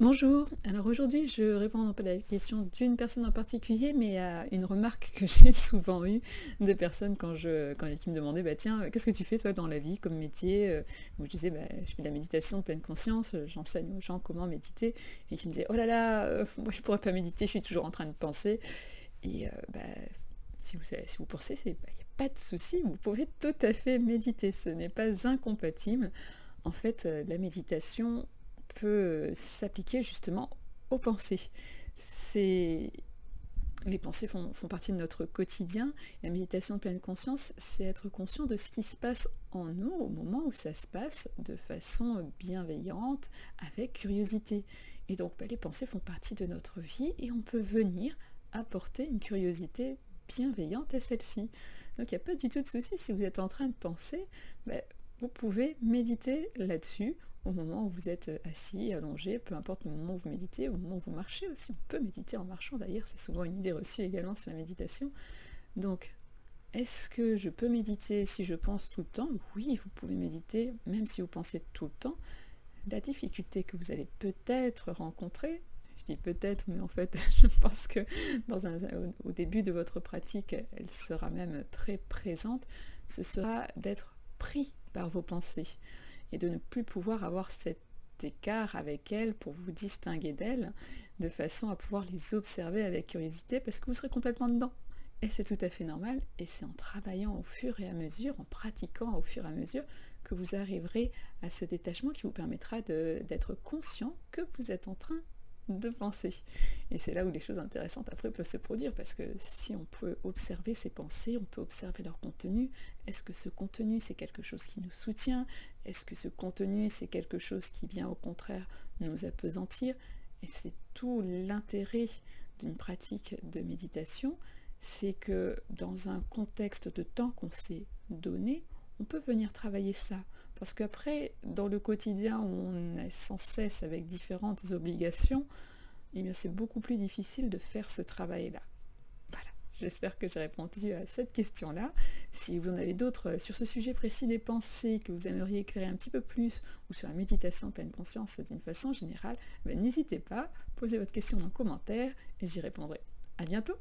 Bonjour, alors aujourd'hui je réponds un peu à la question d'une personne en particulier, mais à une remarque que j'ai souvent eue de personnes qui me demandaient bah tiens, qu'est-ce que tu fais toi dans la vie comme métier? Où je disais bah, je fais de la méditation de pleine conscience, j'enseigne aux gens comment méditer, et qui me disaient oh là là, moi je pourrais pas méditer, je suis toujours en train de penser. Et bah, si vous pensez, il n'y a pas de souci, vous pouvez tout à fait méditer, ce n'est pas incompatible. En fait, la méditation peut s'appliquer justement aux pensées. C'est... Les pensées font partie de notre quotidien. La méditation de pleine conscience, c'est être conscient de ce qui se passe en nous au moment où ça se passe de façon bienveillante, avec curiosité. Et donc, les pensées font partie de notre vie et on peut venir apporter une curiosité bienveillante à celle-ci. Donc, il n'y a pas du tout de souci si vous êtes en train de penser, bah, vous pouvez méditer là-dessus au moment où vous êtes assis, allongé, peu importe le moment où vous méditez, au moment où vous marchez aussi. On peut méditer en marchant d'ailleurs, c'est souvent une idée reçue également sur la méditation. Donc, est-ce que je peux méditer si je pense tout le temps? Oui, vous pouvez méditer même si vous pensez tout le temps. La difficulté que vous allez peut-être rencontrer, je dis peut-être, mais en fait, je pense que au début de votre pratique, elle sera même très présente, ce sera d'être pris par vos pensées et de ne plus pouvoir avoir cet écart avec elles pour vous distinguer d'elles, de façon à pouvoir les observer avec curiosité parce que vous serez complètement dedans. Et c'est tout à fait normal, et c'est en travaillant au fur et à mesure, en pratiquant au fur et à mesure, que vous arriverez à ce détachement qui vous permettra d'être conscient que vous êtes en train de penser. Et c'est là où les choses intéressantes après peuvent se produire, parce que si on peut observer ces pensées, on peut observer leur contenu. Est-ce que ce contenu, c'est quelque chose qui nous soutient? Est-ce que ce contenu, c'est quelque chose qui vient au contraire nous appesantir? Et c'est tout l'intérêt d'une pratique de méditation, c'est que dans un contexte de temps qu'on s'est donné, on peut venir travailler ça. Parce qu'après, dans le quotidien où on est sans cesse avec différentes obligations, eh bien c'est beaucoup plus difficile de faire ce travail-là. Voilà, j'espère que j'ai répondu à cette question-là. Si vous en avez d'autres sur ce sujet précis des pensées que vous aimeriez éclairer un petit peu plus, ou sur la méditation pleine conscience d'une façon générale, n'hésitez pas, posez votre question dans le commentaire et j'y répondrai. À bientôt!